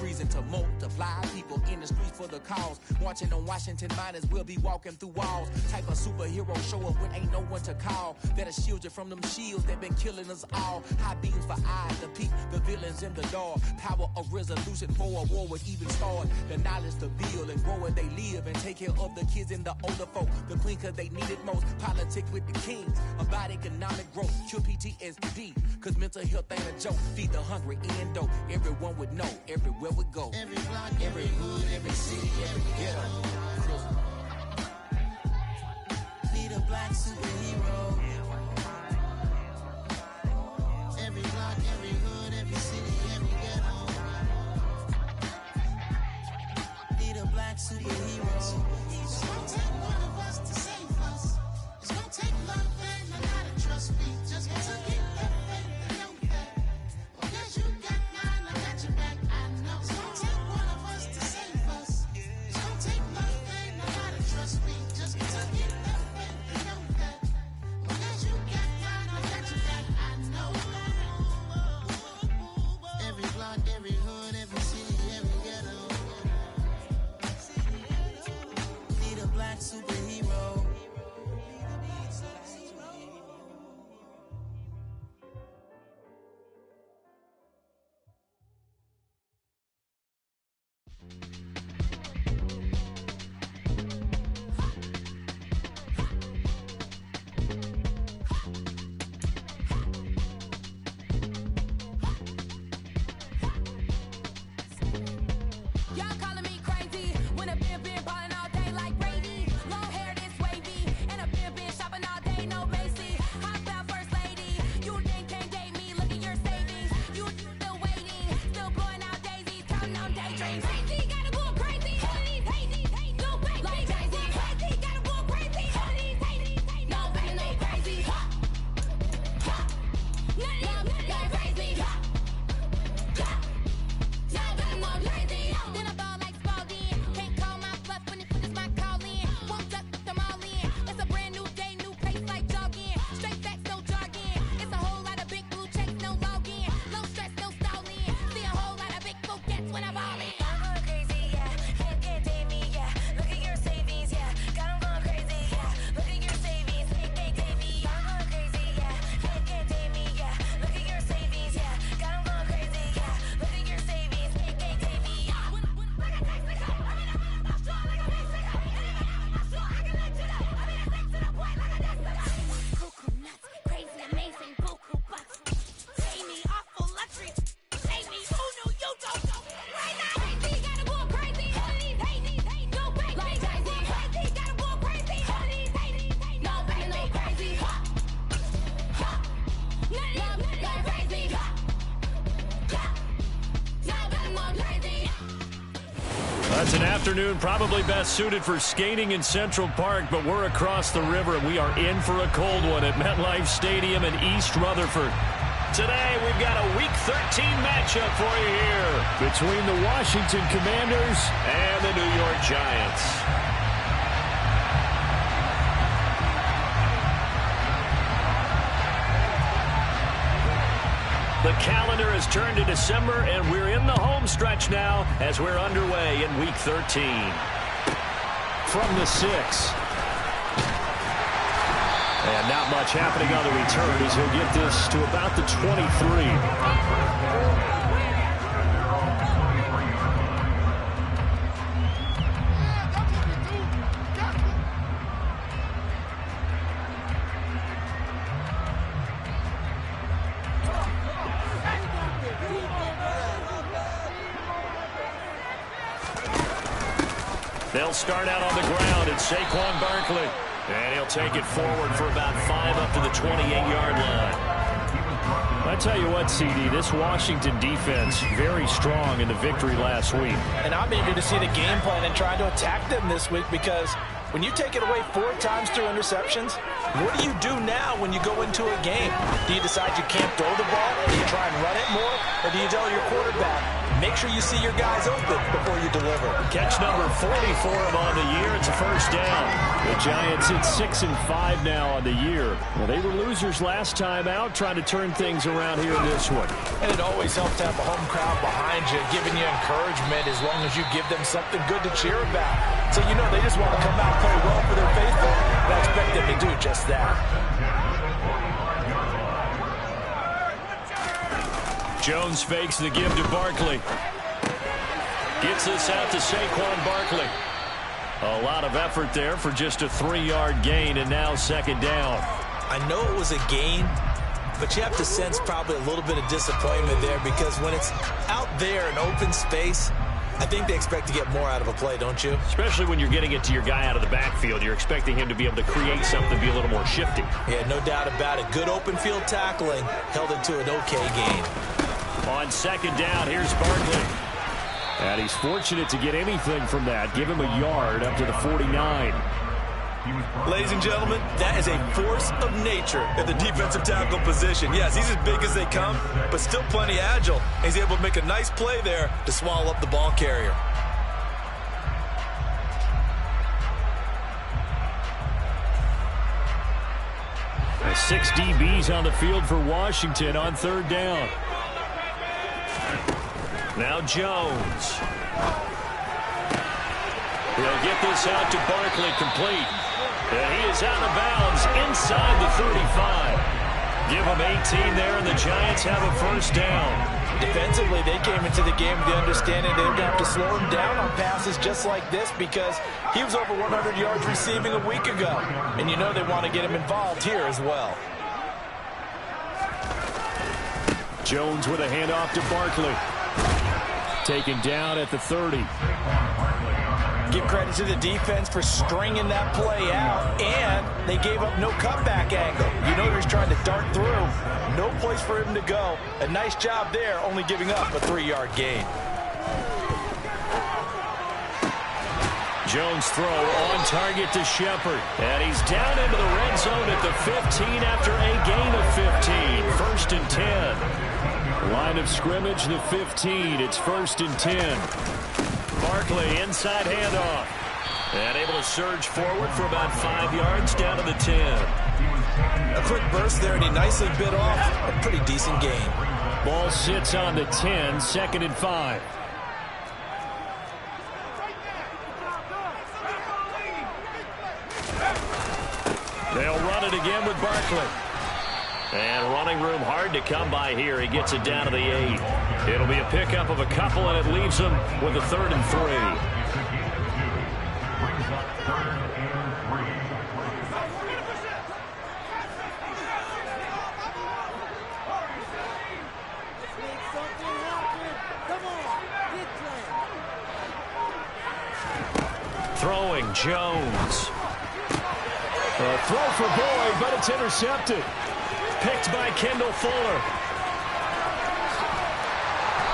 reason to multiply. People in the streets for the cause. Marching on Washington miners, we'll be walking through walls. Type of superhero show up when ain't no one to call. That'll shield you from them shields that been killing us all. High beams for eyes to peep the villains in the dark. Power of resolution for a war would even start. The knowledge to build and grow where they live and take care of the kids and the older folk. The clean cause they need it most. Politics with the kings. About economic growth. Cure PTSD. Cause mental health ain't a joke. Feed the hungry and dope. Everyone would know. Everywhere we go. Every block, every hood, every city, every ghetto. Need a black superhero. Every block, every hood, every city, every ghetto. Need a black superhero. It's gonna take one of us to save us. It's gonna take love and a lot of trust me. Just to get that faith and know that. Well, guess you got mine, I got your back, I know. It's gonna take one of us to save us. It's gonna take love and a lot of trust me. Just to get that faith and know that. Well, guess you got mine, I got your back, I know. Every block, every hood, every city, every ghetto. Need a black superhero. Y'all calling me crazy when a been ballin' all day like Brady. Long hair this wavy, and a been shopping all day, no Macy. Hop out first lady, you think can't date me? Look at your savings, you still waiting, still blowing out daisies, counting on daydreams. Crazy, gotta go crazy, all of these hazy, no baby. Like Jay-Z, crazy, gotta go crazy, all of these hazy, no baby, no crazy. None of them got crazy. Y'all got more crazy. Then I ball like Spalding. Can't call my bluff when it's my call in. Won't duck them all in. It's a brand new day, new pace like jogging. Straight facts, no jargon. It's a whole lot of big blue checks, no login. No stress, no stalling. See a whole lot of big focus when I ball in. I'm going crazy, yeah. Can't date me, yeah. Look at your savings, yeah. Got 'em going crazy, yeah. Look at your savings, can't date me. I'm going crazy, yeah. Can't date me, yeah. Look at your savings, yeah. Got 'em going crazy, yeah. Look at your savings, can't date me. Cuckoo nuts, crazy, amazing, buku bucks. Pay me awful luxury. Pay me who knew you don't know. Right now, crazy, gotta go crazy. All of these hating, no baby. Like Jay-Z, crazy, gotta go crazy. All of these hating, no baby, no crazy. None of them got crazy. Y'all got more crazy. That's an afternoon probably best suited for skating in Central Park, but we're across the river, and we are in for a cold one at MetLife Stadium in East Rutherford. Today, we've got a Week 13 matchup for you here between the Washington Commanders and the New York Giants. The calendar has turned to December, and we're in the home stretch now as we're underway in Week 13. From the 6. And not much happening on the return as he'll get this to about the 23. They'll start out on the ground at Saquon Barkley. And he'll take it forward for about 5 up to the 28-yard line. I tell you what, CD, this Washington defense very strong in the victory last week. And I'm eager to see the game plan and try to attack them this week, because when you take it away 4 times through interceptions, what do you do now when you go into a game? Do you decide you can't throw the ball? Do you try and run it more? Or do you tell your quarterback, make sure you see your guys open before you deliver. Catch number 40 for him on the year. It's a first down. The Giants hit 6-5 now on the year. Well, they were losers last time out, trying to turn things around here in this one. And it always helps to have a home crowd behind you, giving you encouragement as long as you give them something good to cheer about. So you know they just want to come out and play well for their faithful, and I expect them to do just that. Jones fakes the give to Barkley. Gets this out to Saquon Barkley. A lot of effort there for just a 3-yard gain, and now second down. I know it was a gain, but you have to sense probably a little bit of disappointment there because when it's out there in open space, I think they expect to get more out of a play, don't you? Especially when you're getting it to your guy out of the backfield. You're expecting him to be able to create something, be a little more shifty. Yeah, no doubt about it. Good open field tackling held it to an okay gain. On second down, here's Barkley. And he's fortunate to get anything from that. Give him a yard up to the 49. Ladies and gentlemen, that is a force of nature at the defensive tackle position. Yes, he's as big as they come, but still plenty agile. He's able to make a nice play there to swallow up the ball carrier. The 6 DBs on the field for Washington on third down. Now Jones. He'll get this out to Barkley, complete. And he is out of bounds inside the 35. Give him 18 there, and the Giants have a first down. Defensively, they came into the game with the understanding they would have to slow him down on passes just like this because he was over 100 yards receiving a week ago. And you know they want to get him involved here as well. Jones with a handoff to Barkley. Taken down at the 30. Give credit to the defense for stringing that play out, and they gave up no cutback angle. You know he's trying to dart through. No place for him to go. A nice job there, only giving up a 3-yard gain. Jones throw on target to Shepard. And he's down into the red zone at the 15 after a gain of 15. First and 10. Line of scrimmage, the 15. It's first and 10. Barkley, inside handoff. And able to surge forward for about 5 yards down to the 10. A quick burst there, and he nicely bit off a pretty decent gain. Ball sits on the 10, second and 5. They'll run it again with Barkley. And running room hard to come by here. He gets it down to the 8. It'll be a pickup of a couple, and it leaves him with a 3rd and 3. Throwing Jones. A throw for Boyd, but it's intercepted. Picked by Kendall Fuller.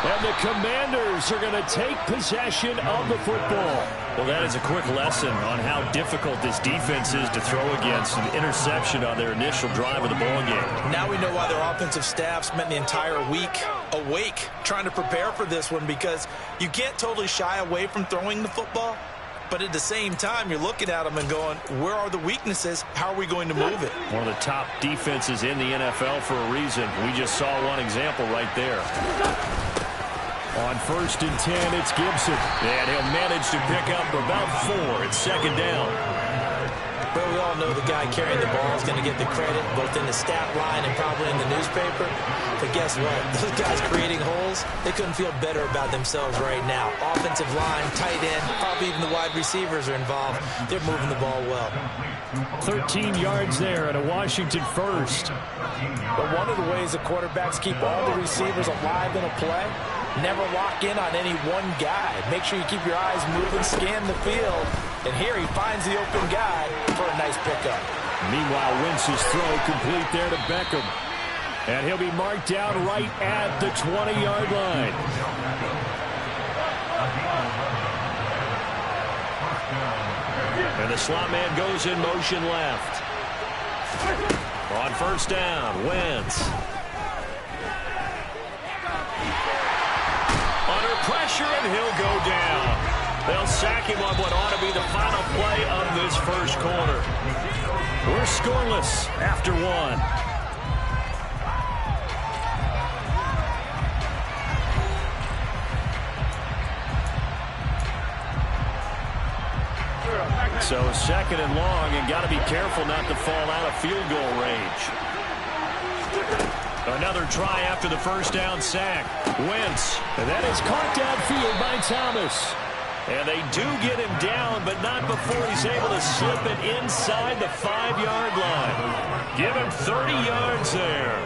And the Commanders are going to take possession of the football. Well, that is a quick lesson on how difficult this defense is to throw against an interception on their initial drive of the ball game. Now we know why their offensive staff spent the entire week awake trying to prepare for this one, because you can't totally shy away from throwing the football. But at the same time, you're looking at them and going, where are the weaknesses? How are we going to move it? One of the top defenses in the NFL for a reason. We just saw one example right there. On first and 10, it's Gibson. And he'll manage to pick up about 4. It's second down. But we all know the guy carrying the ball is going to get the credit, both in the stat line and probably in the newspaper. But guess what? Those guys creating holes, they couldn't feel better about themselves right now. Offensive line, tight end, probably even the wide receivers are involved. They're moving the ball well. 13 yards there and a Washington first. But one of the ways the quarterbacks keep all the receivers alive in a play, never lock in on any one guy. Make sure you keep your eyes moving, scan the field. And here he finds the open guy for a nice pickup. Meanwhile, Wentz's throw complete there to Beckham. And he'll be marked down right at the 20-yard line. And the slot man goes in motion left. On first down, Wentz. Under pressure, and he'll go down. They'll sack him on what ought to be the final play of this first quarter. We're scoreless after one. So second and long, and got to be careful not to fall out of field goal range. Another try after the first down sack. Wentz. And that is caught downfield by Thomas. And they do get him down, but not before he's able to slip it inside the 5-yard line. Give him 30 yards there.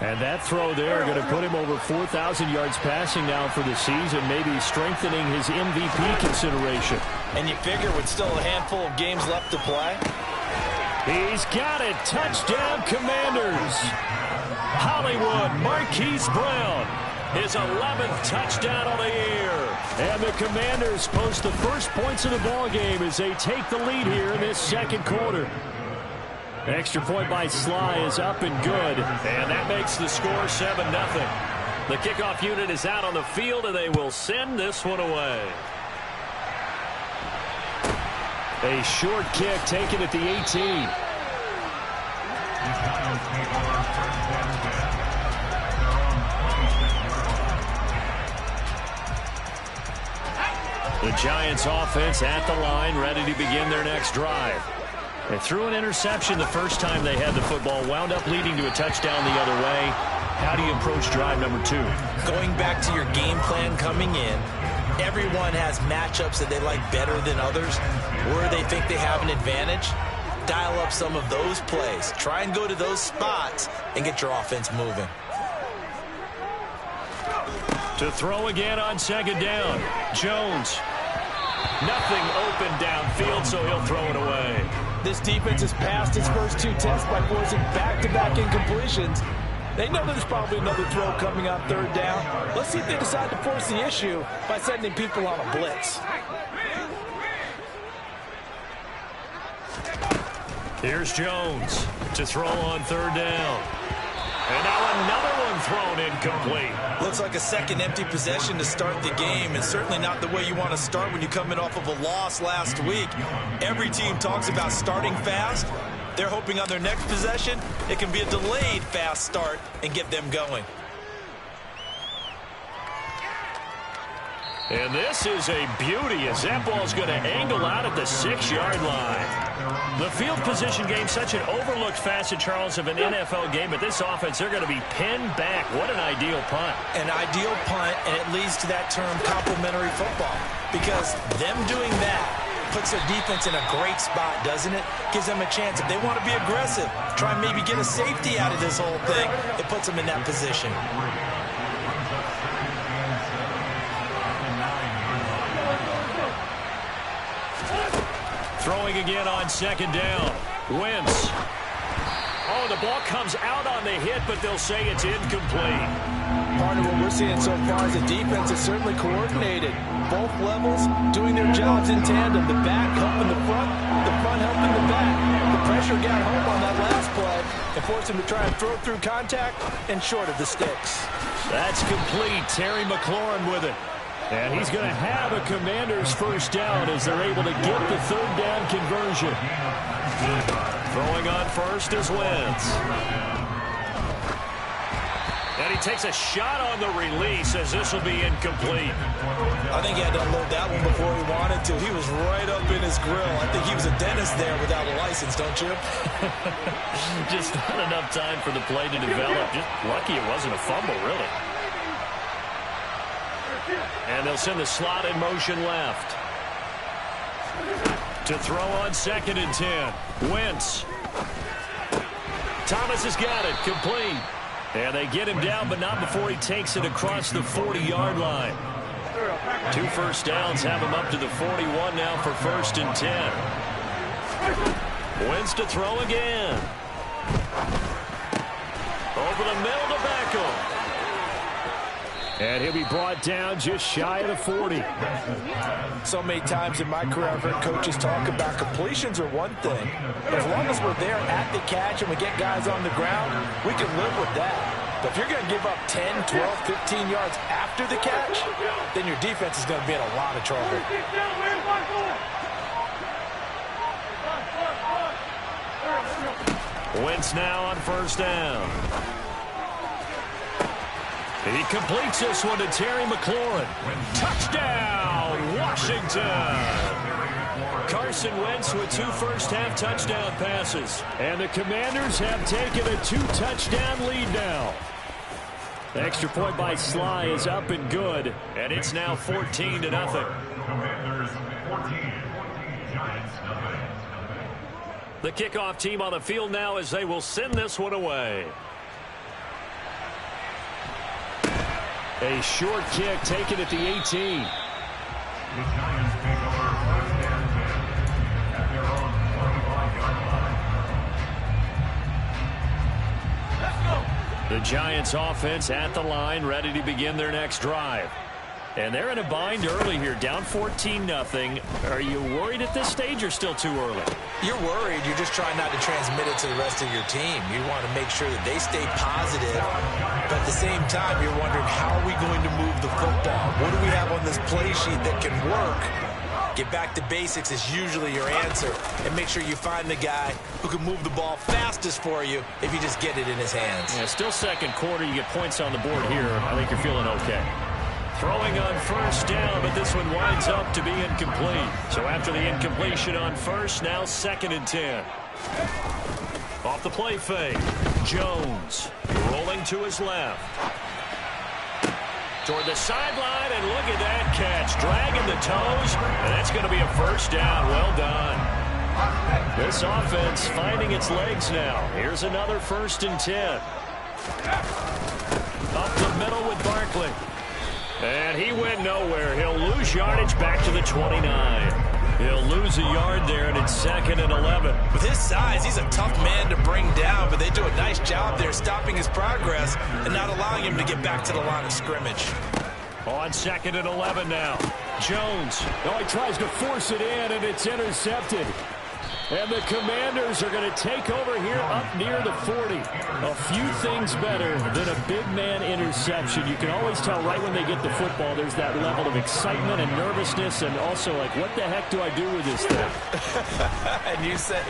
And that throw there going to put him over 4,000 yards passing now for the season, maybe strengthening his MVP consideration. And you figure with still a handful of games left to play. He's got it. Touchdown, Commanders. Hollywood, Marquise Brown, his 11th touchdown of the year. And the Commanders post the first points of the ballgame as they take the lead here in this second quarter. Extra point by Sly is up and good, and that makes the score 7-0. The kickoff unit is out on the field, and they will send this one away. A short kick taken at the 18. The Giants offense at the line, ready to begin their next drive. They threw an interception the first time they had the football, wound up leading to a touchdown the other way. How do you approach drive number 2? Going back to your game plan coming in, everyone has matchups that they like better than others, where they think they have an advantage. Dial up some of those plays. Try and go to those spots and get your offense moving. To throw again on second down. Jones. Nothing open downfield, so he'll throw it away. This defense has passed its first 2 tests by forcing back-to-back incompletions. They know there's probably another throw coming on third down. Let's see if they decide to force the issue by sending people on a blitz. Here's Jones to throw on third down. And now another one thrown incomplete. Looks like a second empty possession to start the game, and certainly not the way you want to start when you're coming off of a loss last week. Every team talks about starting fast. They're hoping on their next possession, it can be a delayed fast start and get them going. And this is a beauty as that ball's going to angle out at the 6-yard line. The field position game, such an overlooked facet, Charles, of an NFL game. But this offense, they're going to be pinned back. What an ideal punt. An ideal punt, and it leads to that term complementary football. Because them doing that puts their defense in a great spot, doesn't it? Gives them a chance. If they want to be aggressive, try and maybe get a safety out of this whole thing, it puts them in that position. Throwing again on second down. Wentz. Oh, the ball comes out on the hit, but they'll say it's incomplete. Part of what we're seeing so far is the defense is certainly coordinated. Both levels doing their jobs in tandem. The back helping the front helping the back. The pressure got home on that last play and forced him to try and throw through contact and short of the sticks. That's complete. Terry McLaurin with it. And he's going to have a Commander's first down as they're able to get the third down conversion. Throwing on first is Wentz. And he takes a shot on the release as this will be incomplete. I think he had to unload that one before he wanted to. He was right up in his grill. I think he was a dentist there without a license, don't you? Just not enough time for the play to develop. Just lucky it wasn't a fumble, really. And they'll send the slot in motion left. To throw on second and 10. Wentz. Thomas has got it. Complete. And they get him down, but not before he takes it across the 40-yard line. 2 first downs have him up to the 41 now for first and 10. Wentz to throw again. Over the middle to Beckham. And he'll be brought down just shy of the 40. So many times in my career I've heard coaches talk about completions are one thing. As long as we're there at the catch and we get guys on the ground, we can live with that. But if you're going to give up 10, 12, 15 yards after the catch, then your defense is going to be in a lot of trouble. Wentz now on first down. He completes this one to Terry McLaurin. Touchdown, Washington! Carson Wentz with 2 first-half touchdown passes. And the Commanders have taken a 2-touchdown lead now. The extra point by Sly is up and good. And it's now 14-0. Commanders 14, Giants nothing. The kickoff team on the field now as they will send this one away. A short kick taken at the 18. The Giants take over first and 10 at their own 25-yard line. The Giants offense at the line, ready to begin their next drive. And they're in a bind early here, down 14-0. Are you worried at this stage or still too early? You're worried. You're just trying not to transmit it to the rest of your team. You want to make sure that they stay positive. But at the same time, you're wondering, how are we going to move the football? What do we have on this play sheet that can work? Get back to basics is usually your answer. And make sure you find the guy who can move the ball fastest for you if you just get it in his hands. Yeah, still second quarter. You get points on the board here. I think you're feeling okay. Throwing on first down, but this one winds up to be incomplete. So after the incompletion on first, now 2nd and 10. Off the play fake. Jones rolling to his left. Toward the sideline, and look at that catch. Dragging the toes, and that's going to be a first down. Well done. This offense finding its legs now. Here's another 1st and 10. Up the middle with Barkley. And he went nowhere. He'll lose yardage back to the 29. He'll lose a yard there, and it's 2nd and 11. With his size, he's a tough man to bring down, but they do a nice job there stopping his progress and not allowing him to get back to the line of scrimmage. On 2nd and 11 now. Jones. Oh, he tries to force it in, and it's intercepted. And the Commanders are going to take over here up near the 40. A few things better than a big man interception. You can always tell right when they get the football, there's that level of excitement and nervousness, and also like, what the heck do I do with this thing? And you say,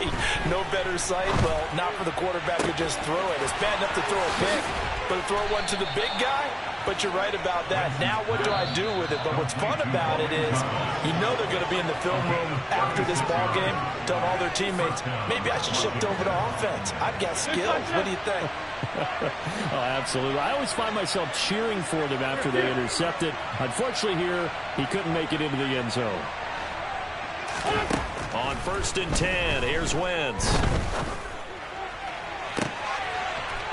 no better sight? Well, not for the quarterback who just threw it. It's bad enough to throw a pick, but to throw one to the big guy? But you're right about that. Now what do I do with it? But what's fun about it is you know they're going to be in the film room after this ball game telling all their teammates, maybe I should shift over to offense. I've got skills. What do you think? Oh, absolutely. I always find myself cheering for them after they intercept it. Unfortunately here, he couldn't make it into the end zone. On 1st and 10, here's Wentz.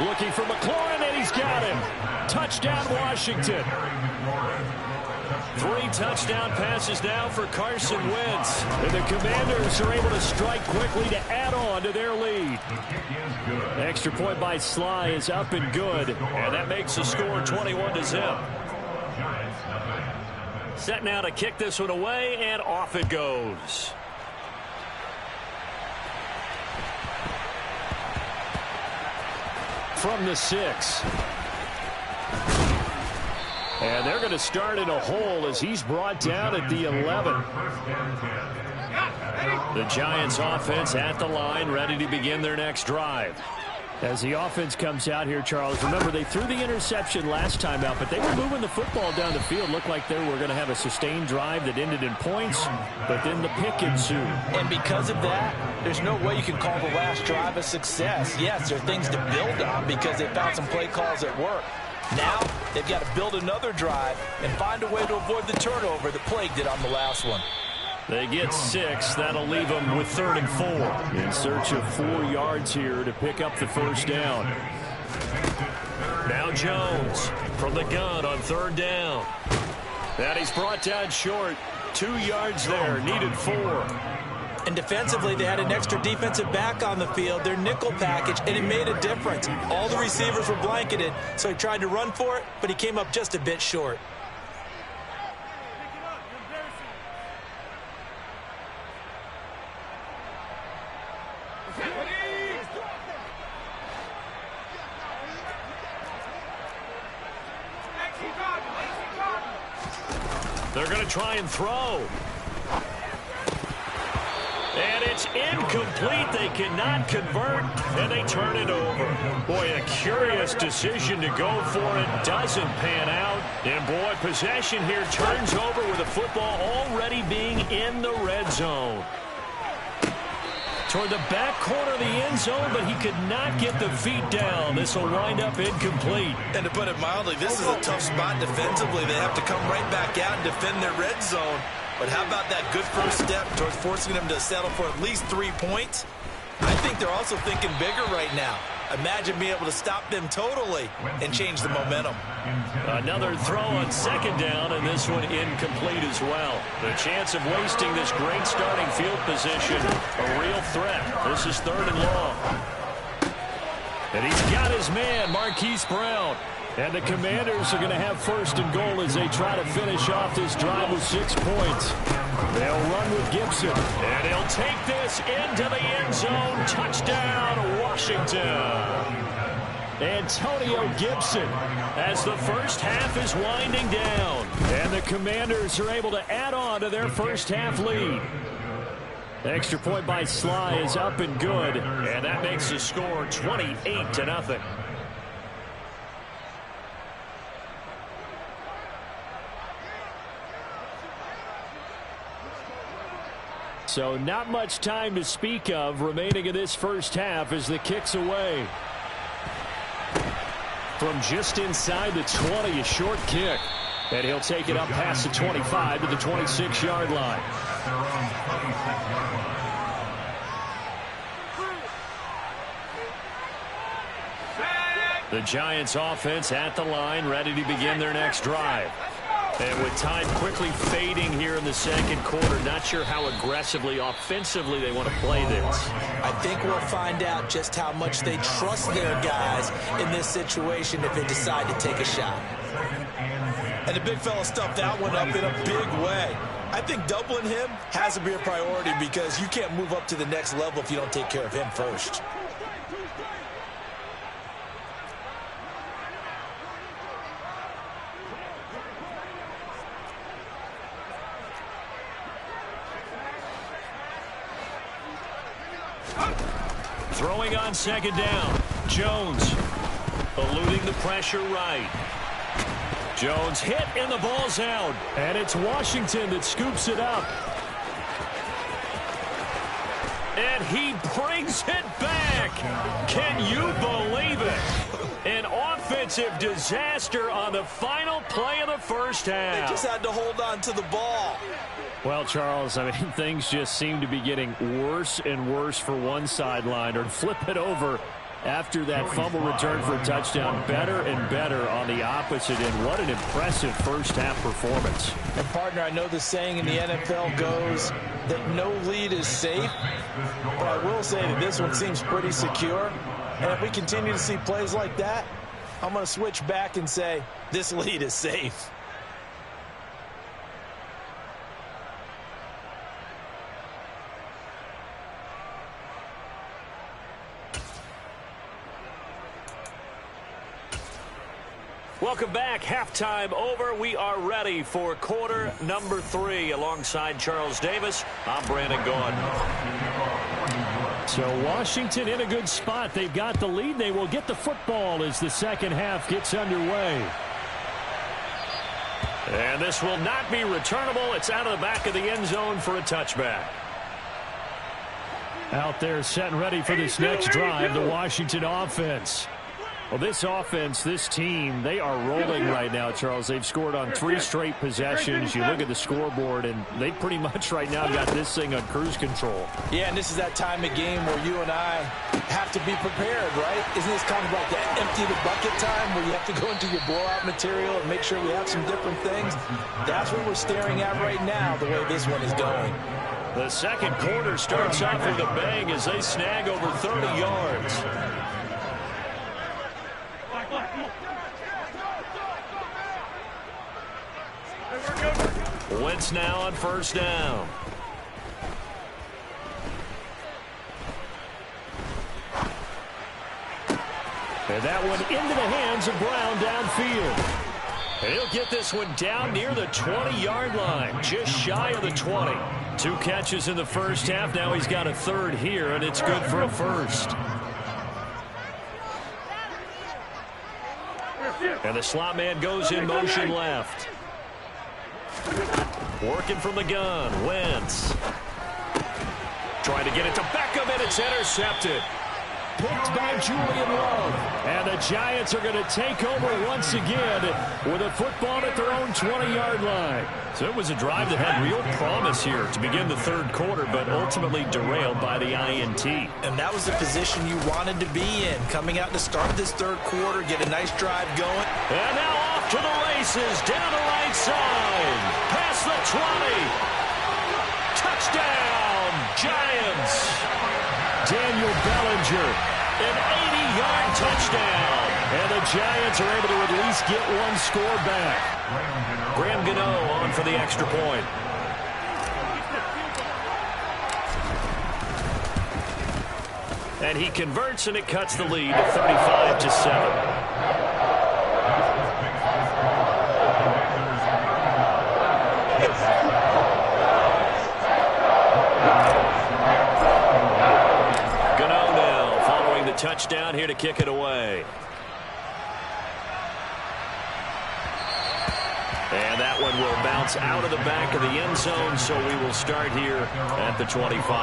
Looking for McLaurin, and he's got him. Touchdown, Washington. 3 touchdown passes now for Carson Wentz. And the Commanders are able to strike quickly to add on to their lead. Extra point by Sly is up and good. And that makes the score 21-0. Set now to kick this one away, and off it goes. From the 6. And they're going to start in a hole as he's brought down at the 11. The Giants offense at the line, ready to begin their next drive. As the offense comes out here, Charles, remember they threw the interception last time out, but they were moving the football down the field. Looked like they were going to have a sustained drive that ended in points, but then the pick ensued. And because of that, there's no way you can call the last drive a success. Yes, there are things to build on because they found some play calls that work. Now they've got to build another drive and find a way to avoid the turnover that plagued it on the last one. They get 6. That'll leave them with 3rd and 4. In search of 4 yards here to pick up the first down. Now Jones from the gun on 3rd down. And he's brought down short. 2 yards there, needed 4. And defensively, they had an extra defensive back on the field, their nickel package, and it made a difference. All the receivers were blanketed, so he tried to run for it, but he came up just a bit short. to try and throw. And it's incomplete. They cannot convert, and they turn it over. Boy, a curious decision to go for it. Doesn't pan out. And, boy, possession here turns over with the football already being in the red zone. Toward the back corner of the end zone, but he could not get the feet down. This will wind up incomplete. And to put it mildly, this is a tough spot defensively. They have to come right back out and defend their red zone. But how about that good first step towards forcing them to settle for at least 3 points? I think they're also thinking bigger right now. Imagine being able to stop them totally and change the momentum. Another throw on second down, and this one incomplete as well. The chance of wasting this great starting field position, a real threat. This is 3rd and long. And he's got his man, Marquise Brown. And the Commanders are going to have 1st and goal as they try to finish off this drive with 6 points. They'll run with Gibson. And he'll take this into the end zone. Touchdown, Washington. Antonio Gibson as the first half is winding down. And the Commanders are able to add on to their first half lead. Extra point by Sly is up and good. And that makes the score 28-0. So not much time to speak of remaining in this first half as the kick's away. From just inside the 20, a short kick. And he'll take it up past the 25 to the 26-yard line. The Giants offense at the line, ready to begin their next drive. And with time quickly fading here in the second quarter, not sure how aggressively, offensively they want to play this. I think we'll find out just how much they trust their guys in this situation if they decide to take a shot. And the big fella stuffed that one up in a big way. I think doubling him has to be a priority because you can't move up to the next level if you don't take care of him first. Throwing on second down. Jones eluding the pressure right. Jones hit and the ball's out. And it's Washington that scoops it up. And he brings it back. Can you believe it? An offensive disaster on the final play of the first half. They just had to hold on to the ball. Well, Charles, I mean, things just seem to be getting worse and worse for one sideline. Or flip it over after that fumble return for a touchdown. Better and better on the opposite end. What an impressive first-half performance. And, partner, I know the saying in the NFL goes that no lead is safe. But I will say that this one seems pretty secure. And if we continue to see plays like that, I'm going to switch back and say this lead is safe. Welcome back. Halftime over. We are ready for quarter number 3. Alongside Charles Davis, I'm Brandon Gaudin. So Washington in a good spot. They've got the lead. They will get the football as the second half gets underway. And this will not be returnable. It's out of the back of the end zone for a touchback. Out there set and ready for this next drive, the Washington offense. Well, this offense, this team, they are rolling right now, Charles. They've scored on 3 straight possessions. You look at the scoreboard, and they pretty much right now got this thing on cruise control. Yeah, and this is that time of game where you and I have to be prepared, right? Isn't this kind of like the empty the bucket time where you have to go into your blowout material and make sure we have some different things? That's what we're staring at right now, the way this one is going. The second quarter starts off with a bang as they snag over 30 yards. Wentz now on first down. And that one into the hands of Brown downfield. He'll get this one down near the 20-yard line, just shy of the 20. 2 catches in the first half. Now he's got a third here, and it's good for a first. And the slot man goes in motion left. Working from the gun, Wentz. Trying to get it to Beckham, and it's intercepted. Picked by Julian Love. And the Giants are going to take over once again with a football at their own 20-yard line. So it was a drive that had real promise here to begin the third quarter, but ultimately derailed by the INT. And that was the position you wanted to be in. Coming out to start this third quarter, get a nice drive going. And now off to the races, down the right side. Past the 20. Touchdown, Giants. Daniel Bellinger, an 80-yard touchdown. And the Giants are able to at least get one score back. Graham Gano on for the extra point. And he converts, and it cuts the lead to 35-7. Touchdown here to kick it away. And that one will bounce out of the back of the end zone, so we will start here at the 25.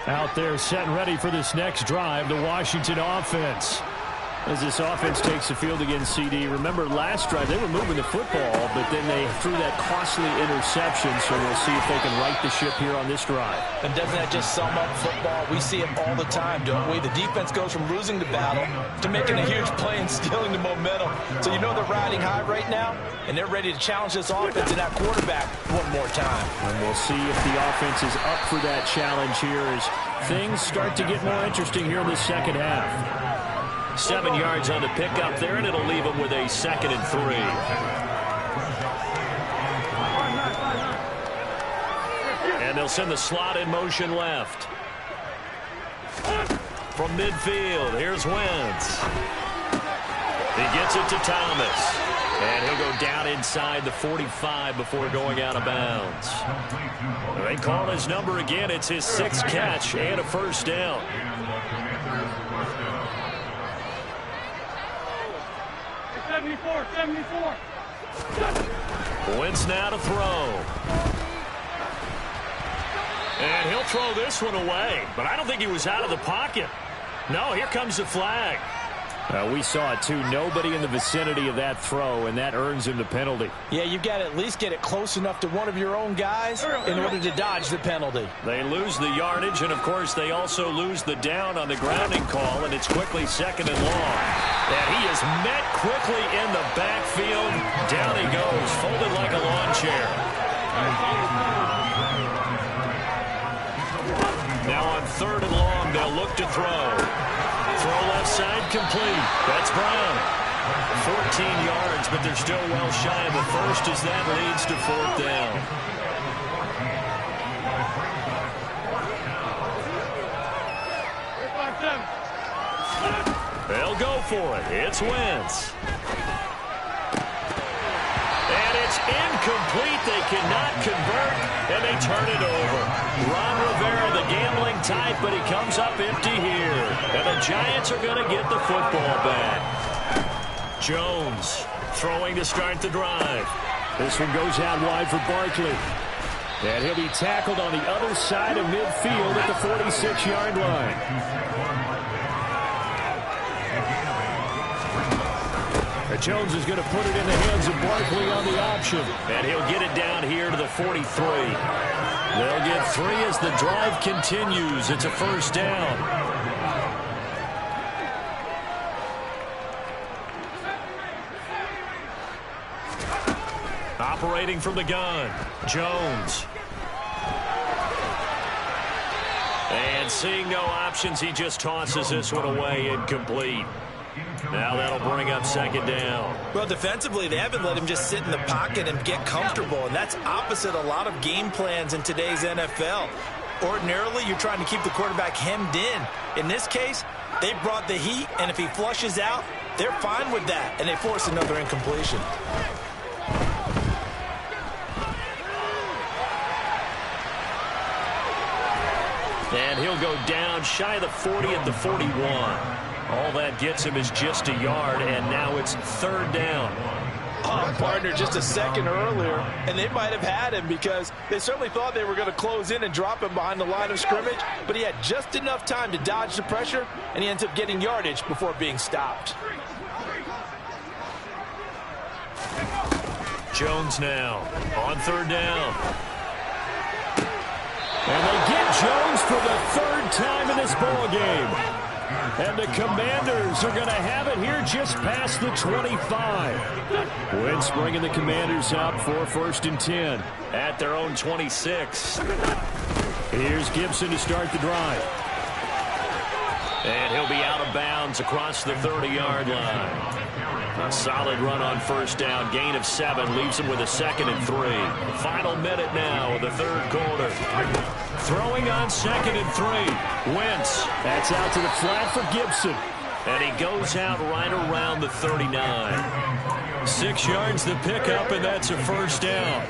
Out there set and ready for this next drive, the Washington offense. As this offense takes the field against CD. Remember last drive, they were moving the football, but then they threw that costly interception, so we'll see if they can right the ship here on this drive. And doesn't that just sum up football? We see it all the time, don't we? The defense goes from losing the battle to making a huge play and stealing the momentum. So you know they're riding high right now, and they're ready to challenge this offense and that quarterback one more time. And we'll see if the offense is up for that challenge here as things start to get more interesting here in the second half. 7 yards on the pickup there, and it'll leave them with a 2nd and 3. And they'll send the slot in motion left. From midfield, here's Wentz. He gets it to Thomas. And he'll go down inside the 45 before going out of bounds. They call his number again. It's his 6th catch and a first down. Wentz now to throw. And he'll throw this one away. But I don't think he was out of the pocket. No, here comes the flag. We saw it, too. Nobody in the vicinity of that throw, and that earns him the penalty. Yeah, you've got to at least get it close enough to one of your own guys in order to dodge the penalty. They lose the yardage, and, of course, they also lose the down on the grounding call, and it's quickly 2nd and long. And he is met quickly in the backfield. Down he goes, folded like a lawn chair. Now on 3rd and long, they'll look to throw. Throw left side complete. That's Brown. 14 yards, but they're still well shy of the first as that leads to 4th down. They'll go for it. It's Wentz. And it's incomplete. They cannot convert, and they turn it over. Ron Rivera, the gambling type, but he comes up empty here. And the Giants are going to get the football back. Jones throwing to start the drive. This one goes out wide for Barkley. And he'll be tackled on the other side of midfield at the 46-yard line. Jones is going to put it in the hands of Barkley on the option. And he'll get it down here to the 43. They'll get 3 as the drive continues. It's a first down. Operating from the gun, Jones. And seeing no options, he just tosses this one away, incomplete. Now that'll bring up 2nd down. Well, defensively, they haven't let him just sit in the pocket and get comfortable, and that's opposite a lot of game plans in today's NFL. Ordinarily, you're trying to keep the quarterback hemmed in. In this case, they brought the heat, and if he flushes out, They're fine with that, and they force another incompletion. And he'll go down shy of the 40 at the 41. All that gets him is just a yard, and now it's third down. Oh, partner, just a second earlier, and they might have had him because they certainly thought they were going to close in and drop him behind the line of scrimmage, but he had just enough time to dodge the pressure, and he ends up getting yardage before being stopped. Jones now on third down. And they get Jones for the third time in this ball game. And the Commanders are going to have it here just past the 25. Wentz bringing the Commanders up for first and 10 at their own 26. Here's Gibson to start the drive. And he'll be out of bounds across the 30-yard line. A solid run on first down. Gain of 7 leaves him with a 2nd and 3. Final minute now of the third quarter. Throwing on 2nd and 3. Wentz. That's out to the flat for Gibson. And he goes out right around the 39. 6 yards the pickup, and that's a first down.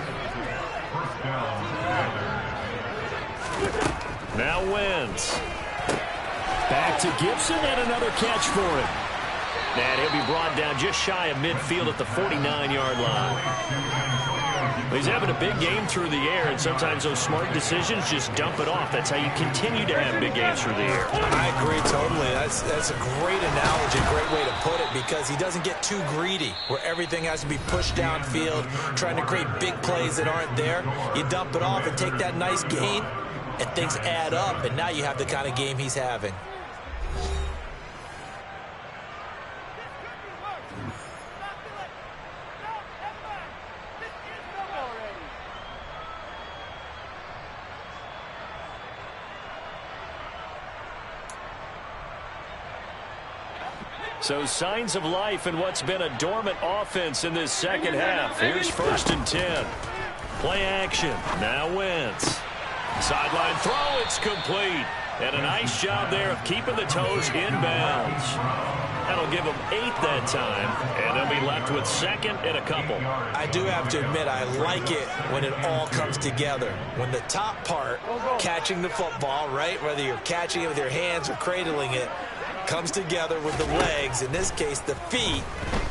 Now Wentz. Back to Gibson, and another catch for him. And he'll be brought down just shy of midfield at the 49-yard line. He's having a big game through the air, and sometimes those smart decisions just dump it off. That's how you continue to have big games through the air. I agree totally. That's a great analogy, great way to put it, because he doesn't get too greedy where everything has to be pushed downfield, trying to create big plays that aren't there. You dump it off and take that nice gain, and things add up, and now you have the kind of game he's having. So signs of life in what's been a dormant offense in this second half. Here's first and 10. Play action. Now Wentz. Sideline throw. It's complete. And a nice job there of keeping the toes inbounds. That'll give them 8 that time. And they'll be left with 2nd and a couple. I do have to admit, I like it when it all comes together. When the top part, catching the football, right, whether you're catching it with your hands or cradling it, comes together with the legs, in this case the feet,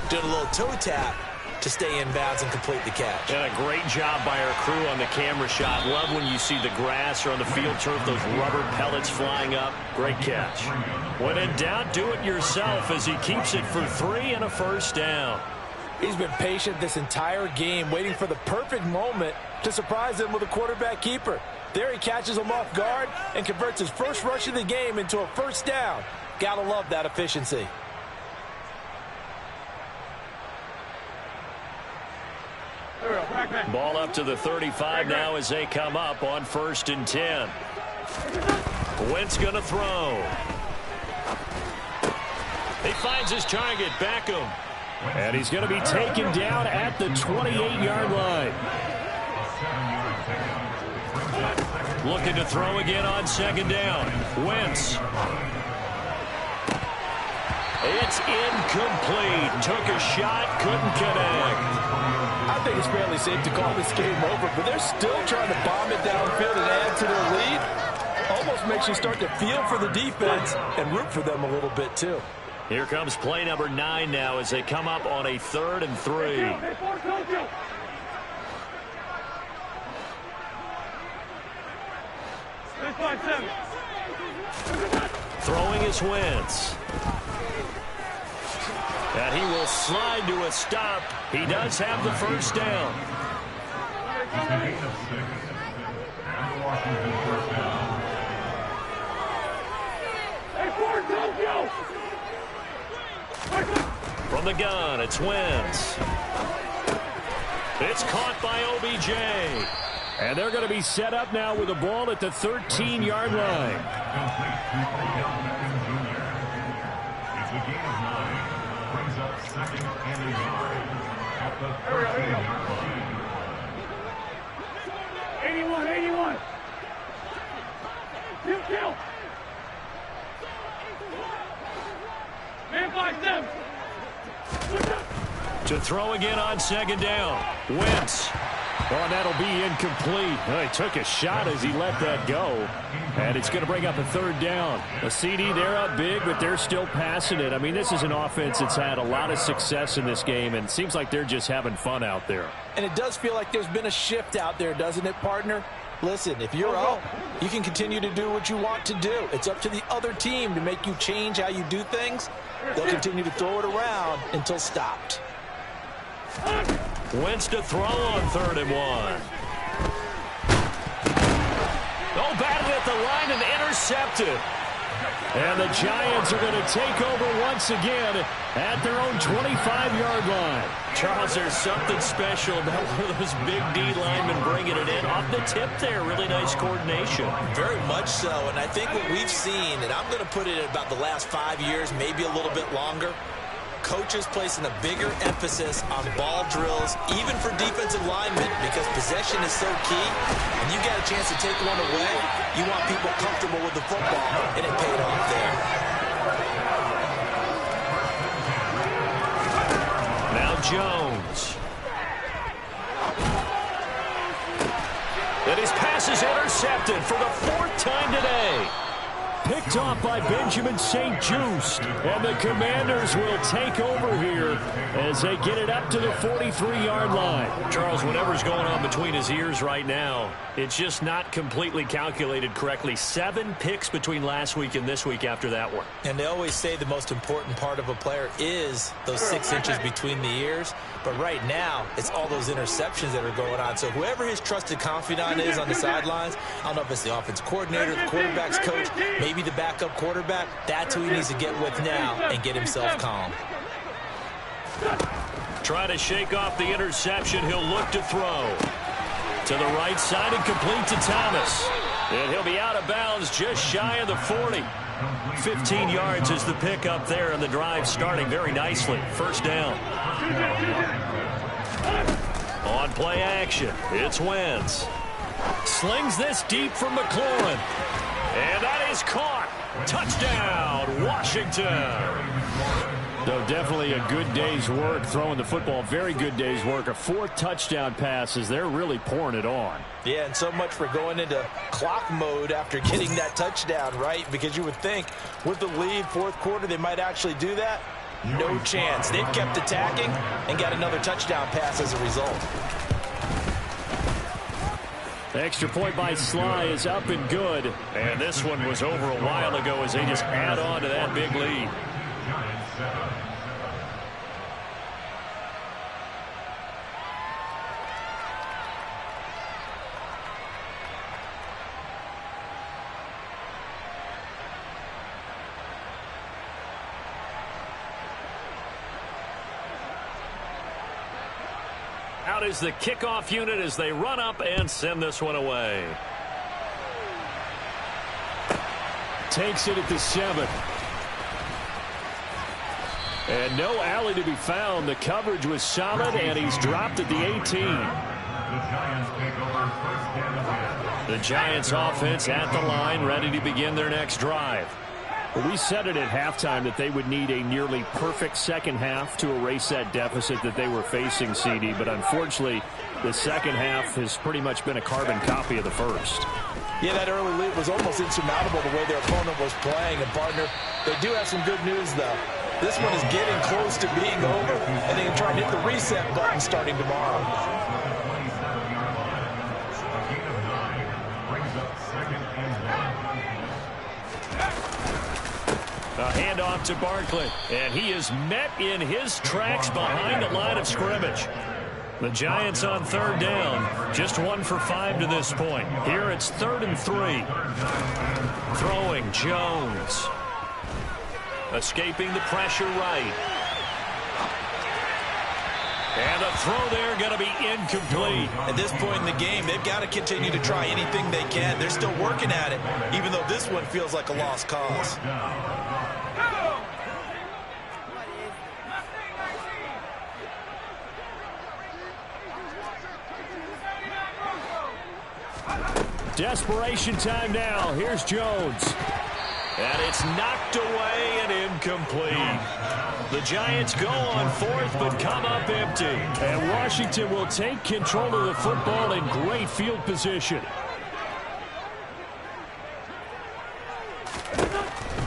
doing a little toe tap to stay in bounds and complete the catch. And a great job by our crew on the camera shot. Love when you see the grass or on the field turf, those rubber pellets flying up. Great catch. When in doubt, do it yourself as he keeps it for 3 and a first down. He's been patient this entire game, waiting for the perfect moment to surprise him with a quarterback keeper. There he catches him off guard and converts his first rush of the game into a first down. Gotta love that efficiency. Ball up to the 35 now as they come up on first and 10. Wentz gonna throw. He finds his target, Beckham. And he's going to be taken down at the 28-yard line. Looking to throw again on second down. Wentz. It's incomplete. Took a shot, couldn't connect. I think it's fairly safe to call this game over, but they're still trying to bomb it downfield and add to their lead. Almost makes you start to feel for the defense and root for them a little bit, too. Here comes play number 9 now as they come up on a 3rd and 3. Throwing is Wentz. And he will slide to a stop. He does have the first down. From the gun, it's Wentz. It's caught by OBJ. And they're going to be set up now with the ball at the 13-yard line. It's a gain of 9. Brings up 2nd and a yard at the 13-yard line. 81. Kill. Man 5-7. throw again on second down. Wentz. Oh, and that'll be incomplete. Well, he took a shot as he let that go. And it's going to bring up a third down. A CD, they're up big, but they're still passing it. I mean, this is an offense that's had a lot of success in this game, and it seems like they're just having fun out there. And it does feel like there's been a shift out there, doesn't it, partner? Listen, if you're up, you can continue to do what you want to do. It's up to the other team to make you change how you do things. They'll continue to throw it around until stopped. Wentz to throw on 3rd and 1. Oh, batted at the line and intercepted. And the Giants are going to take over once again at their own 25-yard line. Charles, there's something special about one of those big D linemen bringing it in off the tip there. Really nice coordination. Very much so, and I think what we've seen, and I'm going to put it at about the last 5 years, maybe a little bit longer, coaches placing a bigger emphasis on ball drills, even for defensive linemen, because possession is so key. And you got a chance to take one away, you want people comfortable with the football, and it paid off there. Now Jones. And his pass is intercepted for the 4th time today. Picked off by Benjamin St. Just. And the Commanders will take over here as they get it up to the 43-yard line. Charles, whatever's going on between his ears right now, it's just not completely calculated correctly. 7 picks between last week and this week after that one. And they always say the most important part of a player is those 6 inches between the ears. But right now, it's all those interceptions that are going on. So whoever his trusted confidant is on the sidelines, I don't know if it's the offense coordinator, the quarterback's coach, maybe the backup quarterback, that's who he needs to get with now and get himself calm. Try to shake off the interception. He'll look to throw. To the right side and complete to Thomas. And he'll be out of bounds just shy of the 40. 15 yards is the pickup there, and the drive starting very nicely. 1st down. On play action, it's Wentz. Slings this deep from McLaurin. And that is caught. Touchdown, Washington. So definitely a good day's work throwing the football. Very good day's work. A 4th touchdown pass as they're really pouring it on. Yeah, and so much for going into clock mode after getting that touchdown, right? Because you would think with the lead, 4th quarter, they might actually do that. No chance. They've kept attacking and got another touchdown pass as a result. Extra point by Sly is up and good. And this one was over a while ago as they just add on to that big lead. Out is the kickoff unit as they run up and send this one away. Takes it at the 7. And no alley to be found. The coverage was solid, and he's dropped at the 18. The Giants offense at the line, ready to begin their next drive. Well, we said it at halftime that they would need a nearly perfect second half to erase that deficit that they were facing, CD. But unfortunately, the second half has pretty much been a carbon copy of the first. Yeah, that early lead was almost insurmountable the way their opponent was playing. And, partner, they do have some good news, though. This one is getting close to being over, and they can try and hit the reset button starting tomorrow. A handoff to Barkley, and he is met in his tracks behind the line of scrimmage. The Giants on 3rd down, just 1 for 5 to this point. Here it's 3rd and 3. Throwing Jones. Escaping the pressure right. And a throw there going to be incomplete. At this point in the game, they've got to continue to try anything they can. They're still working at it, even though this one feels like a lost cause. Desperation time now. Here's Jones. And it's knocked away and incomplete. The Giants go on fourth, but come up empty. And Washington will take control of the football in great field position.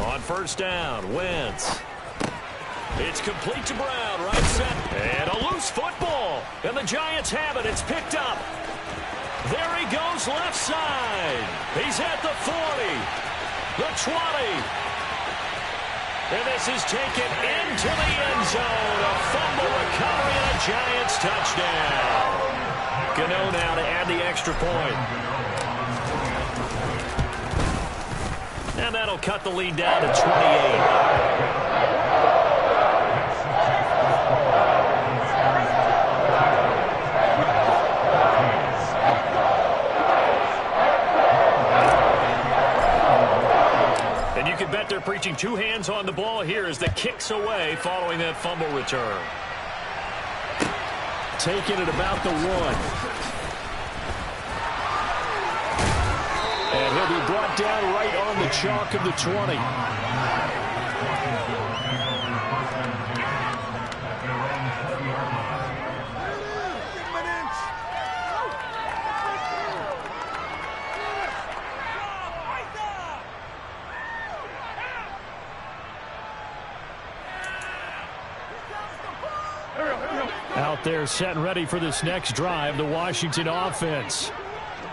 On first down, Wentz. It's complete to Brown, right set. And a loose football. And the Giants have it. It's picked up. There he goes left side. He's at the 40, the 20. And this is taken into the end zone. A fumble recovery and a Giants touchdown. Gano now to add the extra point. And that'll cut the lead down to 28. You can bet they're preaching two hands on the ball here as the kick's away following that fumble return. Taking it about the 1. And he'll be brought down right on the chalk of the 20. Out there set and ready for this next drive, the Washington offense.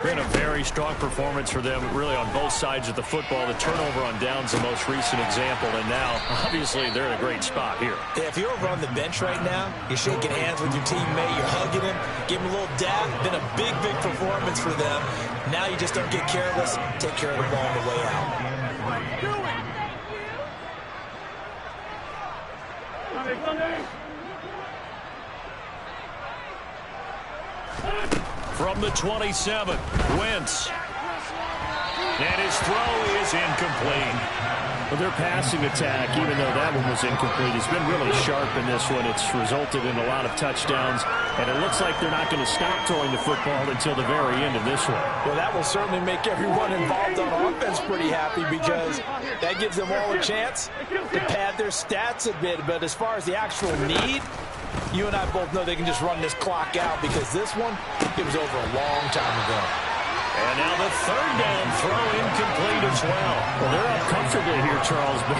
Been a very strong performance for them, really, on both sides of the football. The turnover on downs, the most recent example, and now, obviously, they're in a great spot here. Yeah, if you're over on the bench right now, you're shaking hands with your teammate, you're hugging him, give him a little dab. Been a big, big performance for them. Now you just don't get careless. Take care of the ball on the way out. From the 27, Wentz. And his throw is incomplete. Well, their passing attack, even though that one was incomplete, has been really sharp in this one. It's resulted in a lot of touchdowns, and it looks like they're not going to stop throwing the football until the very end of this one. Well, that will certainly make everyone involved on offense pretty happy because that gives them all a chance to pad their stats a bit. But as far as the actual need, you and I both know they can just run this clock out because this one, it was over a long time ago. And now the third down throw incomplete as well. Well, they're up comfortably here, Charles, but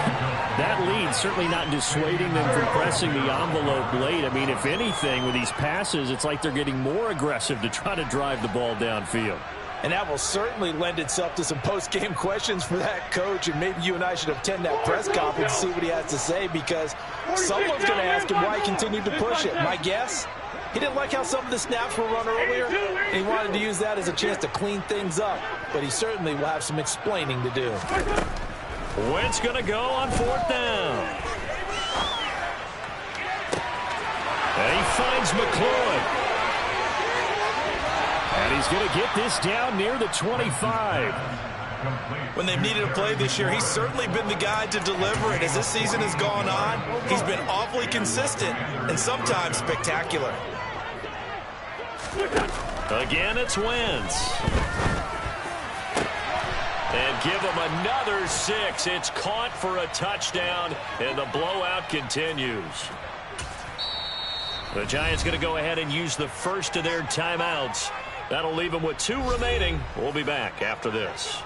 that lead certainly not dissuading them from pressing the envelope late. I mean, if anything, with these passes, it's like they're getting more aggressive to try to drive the ball downfield. And that will certainly lend itself to some post-game questions for that coach, and maybe you and I should attend that press conference and see what he has to say because someone's going to ask him why he continued to push it. My guess? He didn't like how some of the snaps were run earlier, and he wanted to use that as a chance to clean things up. But he certainly will have some explaining to do. Wentz going to go on fourth down. And he finds McLaurin. And he's going to get this down near the 25. When they've needed a play this year, he's certainly been the guy to deliver it. As this season has gone on, he's been awfully consistent and sometimes spectacular. Again, it's Wentz. And give him another 6. It's caught for a touchdown, and the blowout continues. The Giants going to go ahead and use the first of their timeouts. That'll leave them with 2 remaining. We'll be back after this.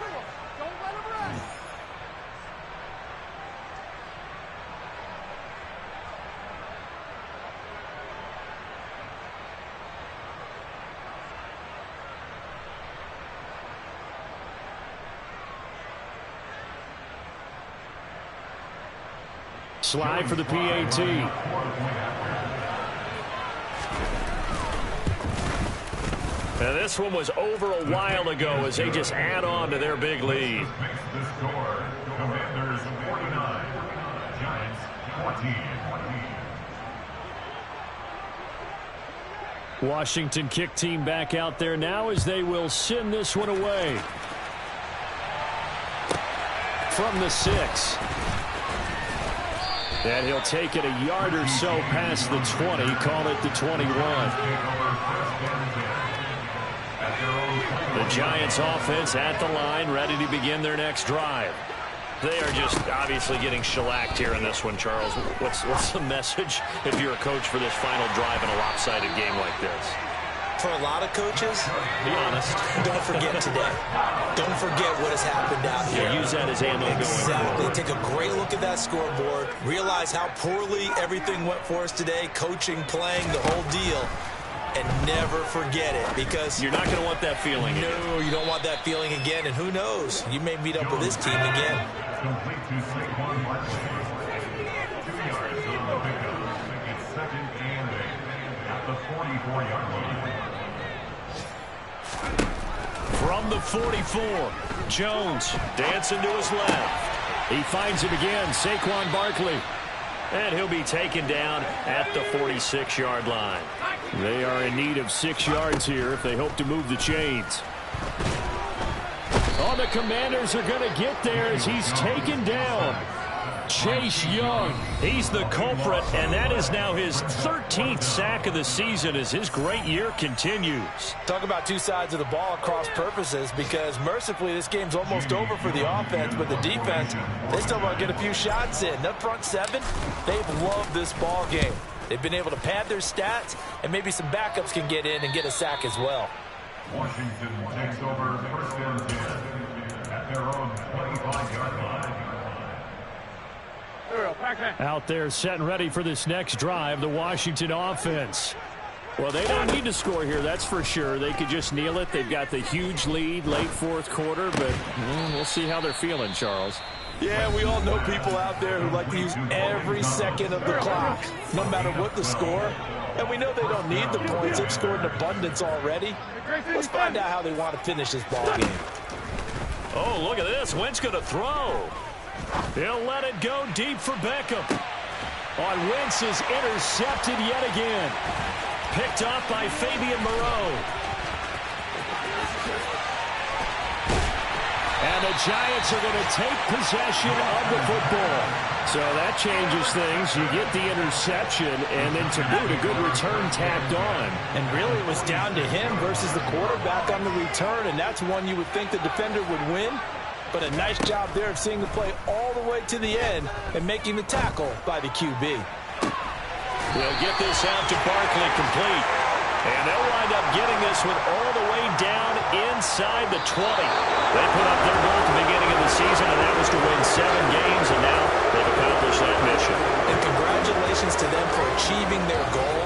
Slide for the PAT. Now, this one was over a while ago as they just add on to their big lead. Makes the score Commanders 49, Giants 14. Washington kick team back out there now as they will send this one away. From the 6. And he'll take it a yard or so past the 20, call it the 21. The Giants offense at the line, ready to begin their next drive. They are just obviously getting shellacked here in this one, Charles. What's the message if you're a coach for this final drive in a lopsided game like this? For a lot of coaches, be honest, don't forget today. Don't forget what has happened out here. Use that as ammo going forward. Take a great look at that scoreboard. Realize how poorly everything went for us today, coaching, playing, the whole deal. And never forget it, because you're not going to want that feeling again. No, you don't want that feeling again, and who knows? You may meet up with this team again. Complete to Saquon Barkley. 2 yards on the pickup. It's 2nd and 8 at the 44-yard line. From the 44, Jones dancing to his left. He finds him again, Saquon Barkley. And he'll be taken down at the 46-yard line. They are in need of 6 yards here if they hope to move the chains. Oh, the Commanders are going to get there as he's taken down. Chase Young, he's the culprit, and that is now his 13th sack of the season as his great year continues. Talk about two sides of the ball across purposes, because mercifully this game's almost over for the offense, but the defense, they still want to get a few shots in. That front seven, they've loved this ball game. They've been able to pad their stats, and maybe some backups can get in and get a sack as well. Washington takes over 1st and 10 at their own 25-yard line. Out there set and ready for this next drive, the Washington offense. Well, they don't need to score here, that's for sure. They could just kneel it. They've got the huge lead late 4th quarter, but we'll see how they're feeling, Charles. Yeah, we all know people out there who like to use every second of the clock, no matter what the score. And we know they don't need the points. They've scored in abundance already. Let's find out how they want to finish this ball game. Oh, look at this. Wentz going to throw. He'll let it go deep for Beckham. On Wentz is intercepted yet again. Picked up by Fabian Moreau. And the Giants are going to take possession of the football. So that changes things. You get the interception, and then to boot, a good return tacked on. And really it was down to him versus the quarterback on the return, and that's one you would think the defender would win. But a nice job there of seeing the play all the way to the end and making the tackle by the QB. They'll get this out to Barkley complete. And they'll wind up getting this one all the way down inside the 20. They put up their goal at the beginning of the season, and that was to win 7 games, and now they've accomplished that mission. And congratulations to them for achieving their goal.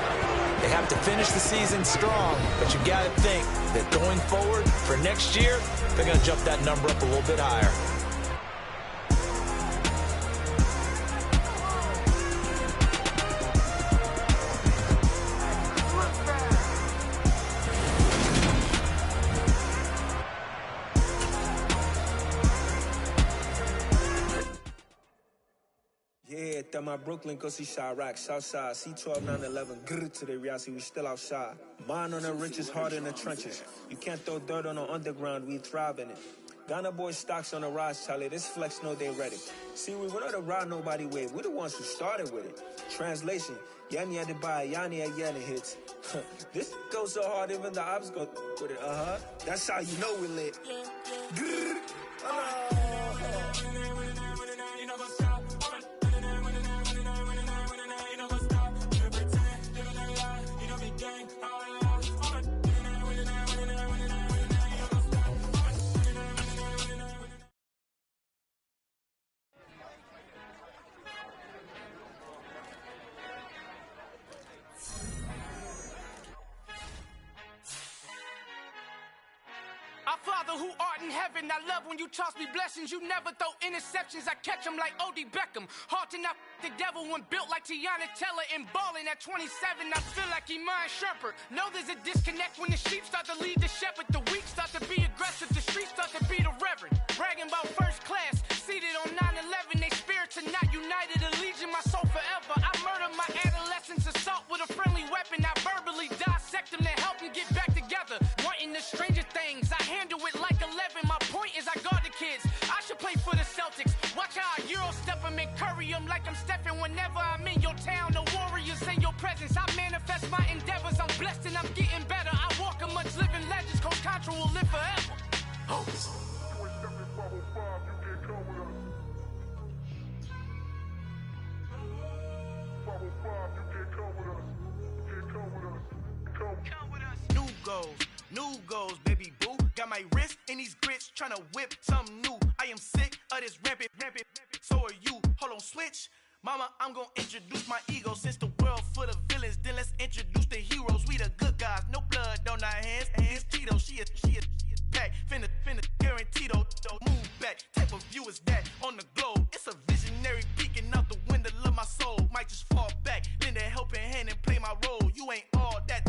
They have to finish the season strong, but you got to think that going forward for next year, they're going to jump that number up a little bit higher. Yeah, that my Brooklyn, go see Chirac, Southside, C12, 911, grrr to the reality, we still outside. Mine on the riches, heart in the trenches. You can't throw dirt on the underground, we thrive in it. Ghana boys stocks on the rise, Charlie, this flex know they ready. See, we went on the ride nobody with, we the ones who started with it. Translation, Yanni had to buy, Yanni had Yanni hits. This goes so hard, even the ops go with it, That's how you know we lit. Grrr, Father who art in heaven, I love when you toss me blessings. You never throw interceptions, I catch them like O.D. Beckham. Hard to not the devil when built like Tiana Teller and balling at 27. I feel like Iman Shumpert. Know there's a disconnect when the sheep start to lead the shepherd. The weak start to be aggressive, the streets start to be the reverend. Bragging about first class, seated on 9/11. They spirits are not united, a legion, my soul forever. I murder my adolescence, assault with a friendly weapon. I verbally dissect them to help them get back together. Wanting the stranger things, I handle it like 11. My point is I guard the kids. I should play for the Celtics. Watch how I Euro step them and curry them like I'm Stephen. Whenever I'm in your town, the Warriors in your presence. I manifest my endeavors. I'm blessed and I'm getting better. I walk amongst living legends. Coach Contra will live forever. Oh. New goals, baby boo. Got my wrist in these grits, tryna whip something new. I am sick of this rampant. So are you. Hold on, switch. Mama, I'm gonna introduce my ego. Since the world full of villains, then let's introduce the heroes. We the good guys, no blood on our hands. It's Tito, she a pack. Finna guaranteed move back. Type of view is that on the globe? It's a visionary peeking out the window of my soul. Might just fall back, lend a helping hand and play my role. You ain't all that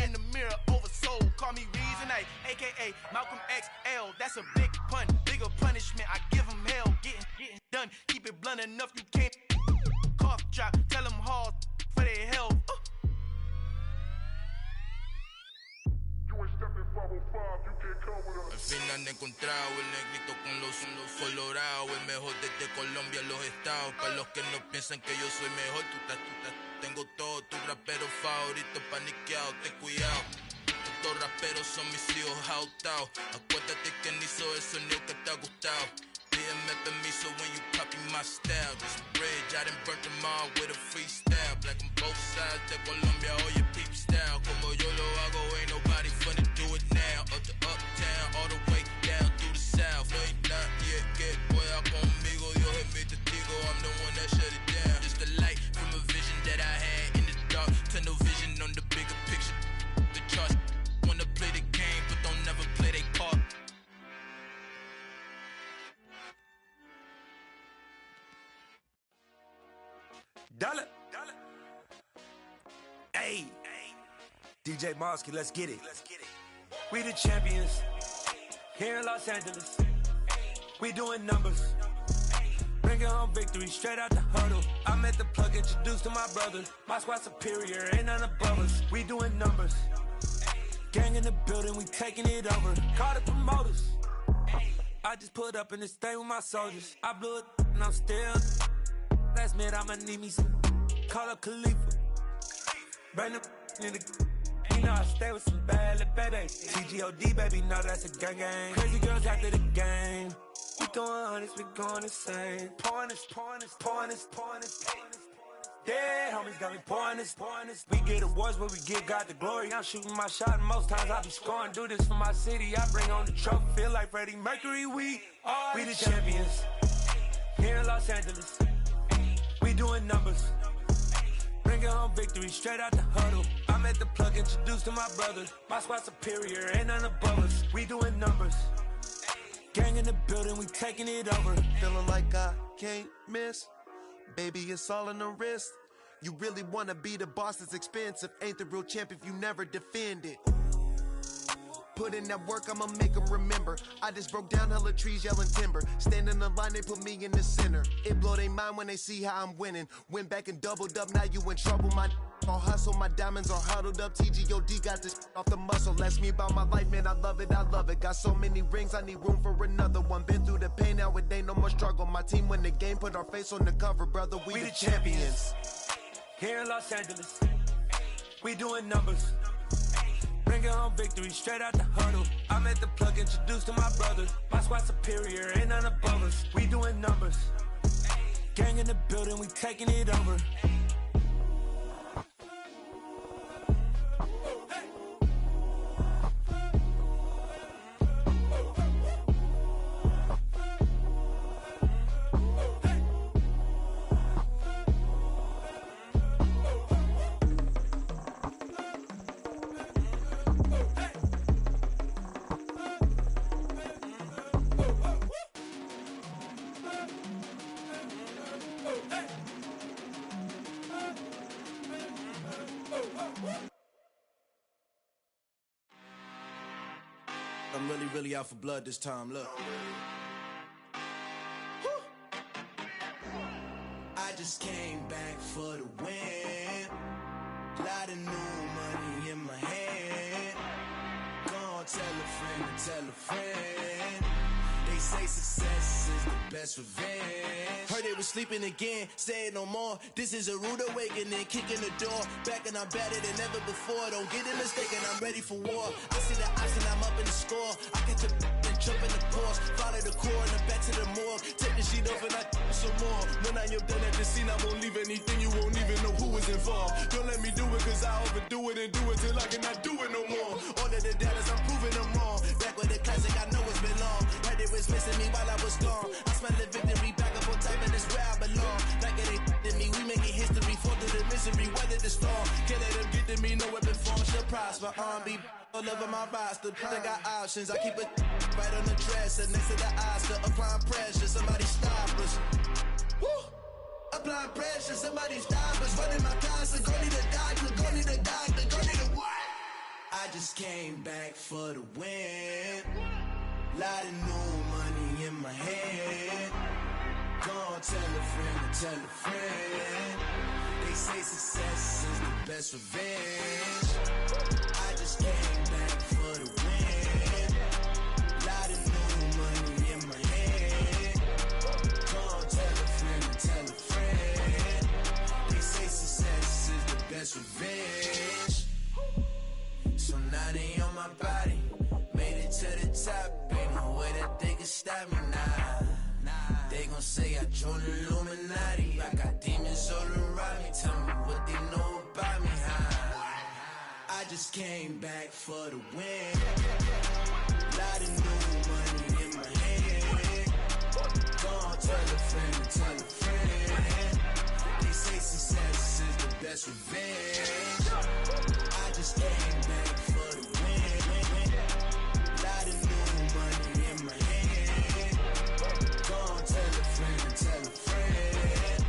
in the mirror oversold. Call me Reason A, aka Malcolm XL. That's a big pun, bigger punishment. I give him hell, getting done. Keep it blunt enough, you can't cough drop. Tell them hard for their health. Al fin han encontrado el negrito con los colorados, el mejor desde Colombia, los estados. Para los que no piensan que yo soy mejor, tengo todo, tu rapero favorito paniqueado, ten cuidado. Estos raperos son mis hijos adoptados. Acuérdate que ni hizo el sonido que te ha gustado. Pídeme permiso when you copy my style. This bridge, I done burnt them all with a freestyle. Black on both sides de Colombia, oye peep style. Como yo lo hago, ain't nobody finna do it now. Up to uptown, all the way down through the south. No ain't not yet, que pueda conmigo. Dios es mi testigo, I'm the one that shut it down. Just a light from a vision that I had in the dark. Tunnel vision on the bigger picture. The charts wanna play the game, but don't never play their part. Dollar. Hey. DJ Mosky, let's get it. We the champions here in Los Angeles. We doing numbers. Bringing home victory straight out the huddle. I'm at the plug, introduced to my brother. My squad superior, ain't none above us. We doing numbers. Gang in the building, we taking it over. Call the promoters. I just put up in this thing with my soldiers. I blew it and I'm still. Last minute, I'ma need me some. Call up Khalifa. Bring them in the. You know I stay with some bad little baby. TGOD, baby, no, that's a gang. Crazy girls after the game. We throwing hundreds, we going insane. Pouring this. Yeah, homies got me pouring this. We get awards, but we give God the glory. I'm shooting my shot, and most times I be scoring. Do this for my city, I bring on the trophy. Feel like Freddie Mercury, we the champions. Here in Los Angeles. We doing numbers. Bringing home victory straight out the huddle. I'm at the plug, introduced to my brother. My squad superior, ain't none above us. We doing numbers. Gang in the building, we taking it over. Feeling like I can't miss. Baby, it's all in the wrist. You really wanna be the boss, it's expensive. Ain't the real champ if you never defend it. Put in that work, I'ma make them remember. I just broke down hella trees, yelling timber. Stand in the line, they put me in the center. It blow they mind when they see how I'm winning. Went back and doubled up, now you in trouble. My all hustle, my diamonds are huddled up. TGOD got this off the muscle. Ask me about my life, man, I love it. Got so many rings, I need room for another one. Been through the pain, now it ain't no more struggle. My team win the game, put our face on the cover, brother. We the champions. Here in Los Angeles, we doing numbers. Bringing home victory straight out the huddle. I'm at the plug, introduced to my brother. My squad superior, ain't none above us. We doing numbers. Gang in the building, we taking it over. I'm really out for blood this time, look. I just came back for the win. Lot of new money in my hand. Gonna tell a friend to tell a friend. They say success is the best revenge. Heard they was sleeping again, say it no more. This is a rude awakening, kicking the door. Back and I'm better than ever before. Don't get it mistaken, I'm ready for war. I see the option, I'm up in the score. I get to and jump in the course, follow the core and then back to the morgue. Take the sheet off and I some more. When I am done at the scene, I won't leave anything, you won't even know who was involved. Don't let me do it cause I overdo it and do it till I cannot do it no more. All of the doubters, I'm proving them wrong. Back with the classic, I know it's been long. Heard it was missing me while I was gone. I smell the victory, back up on top and it's where I belong. Like it ain't to me, we making history, fall through the misery, weather the storm. Can't let them get to me, no weapon form should prosper. R&B all over my roster, I got options. I keep it right on the dresser, next to the Oscar. Applying pressure, somebody stop us. Woo! Applying pressure, somebody stop us. Running my closet, go need a doctor, go need a doctor, go need a what? I just came back for the win. Lot of new money in my head. Gonna tell a friend to tell a friend. They say success is the best revenge. I just came back for the win. Lot of new money in my head. Gonna tell a friend to tell a friend. They say success is the best revenge. So now they on my body. Made it to the top. Ain't no way that they can stop me now. They gon' say I joined the Illuminati. I got demons all around me. Tell me what they know about me, huh? I just came back for the win. Lot of new money in my head. Gonna tell a friend to tell a friend. They say success is the best revenge. I just came back for the win. Lot of new money in my head. Gonna tell a friend to tell a friend.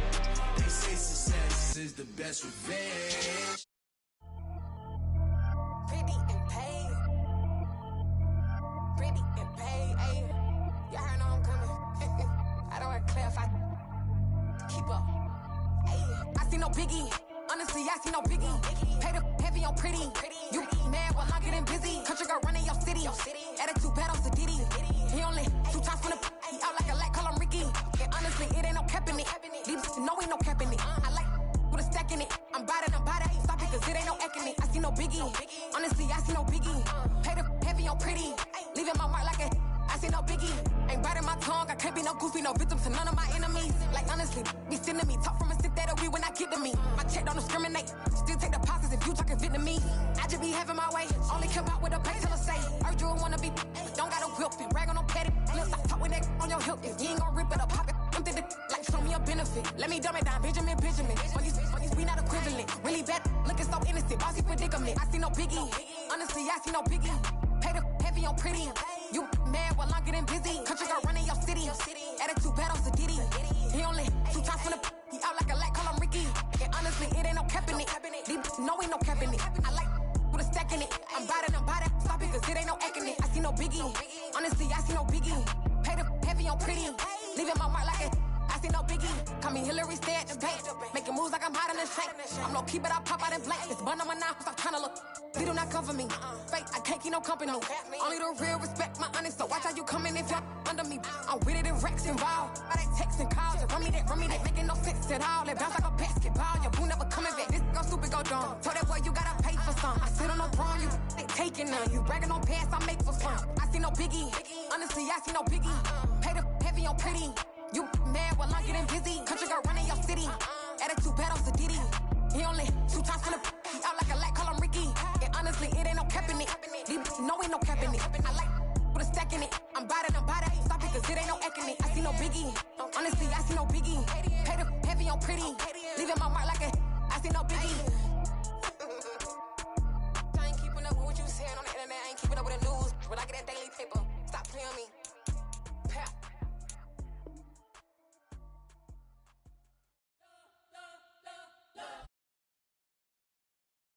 They say success is the best revenge. Pretty and paid. Pretty and paid, ayy. Y'all heard I'm coming. I don't want to clarify. Keep up. Ayy. I see no biggie. Honestly, I see no biggie. Pay the heavy on pretty. You mad while I'm getting busy. Country girl running your city. Attitude bad on Diddy. He only 2 times from the he out like a light, call him Ricky. And honestly, it ain't no cap in it. These no ain't no cap in it. I like with a stack in it. I'm bad it. Stop it, cause it ain't no eck in it. I see no biggie. Honestly, I see no biggie. Pay the heavy on pretty. Leaving my mark like a I see no biggie. Ain't biting my tongue. I can't be no goofy, no victim to none of my enemies. Like honestly, be sending me talk from a sit that we when I get to me. My check don't discriminate. Still take deposits if you talking Vietnamese. I just be having my way. Only come out with a pay till I say. Heard you wanna be, don't gotta whip it. Rag on no petty. Let's stop talk with that on your hip. If you ain't gon' rip it up, pop it. Empty the like show me a benefit. Let me dumb it down, Benjamin. On these we not equivalent. Really bad, looking so innocent. Bossy predicament. I see no biggie. Honestly, I see no biggie. Pay the heavy on pretty. You mad while I'm getting busy. Country girl running your city. Attitude bad on Diddy. He only 2 times from the he out like a light, call him Ricky. And honestly, it ain't no cap in it. These no ain't no cap in it. I like with a stack in it. I'm bad it. Stop it, cause it ain't no eck in it. I see no biggie. Honestly, I see no biggie. Pay the heavy on pretty. Leaving my mark like a I see no biggie. Call me Hillary, stay at the bank. Making moves like I'm hot in the shank. I'm low key, but I pop out in blank. It's bun on my knife, I'm tryna look. They do not come for me. Fake, I can't keep no company. Only the real respect my honest. So watch how you coming if y'all under me. I'm with it and Rex involved. All that text and calls. Run me that making no sense at all. They bounce like a basketball. Your boo never coming back. This go stupid, go dumb. Told that boy you gotta pay for some. I sit on no throne, you ain't taking none. You bragging on past, I make for fun. I see no biggie. Honestly, I see no biggie. Pay the heavy on pretty. You mad while I'm getting busy. Country girl running your city. Attitude bad on Diddy. He only 2 times from the he out like a light, call him Ricky. And honestly, it ain't no cap in it. These no ain't no cap in it. I like with a stack in it. I'm bad it. Stop it, cause it ain't no eck in it. I see no biggie. Honestly, I see no biggie. Pay the heavy on pretty. Leaving my mark like a I see no biggie. I ain't keeping up with what you saying on the internet. I ain't keeping up with the news. When I get that daily paper, stop playing me.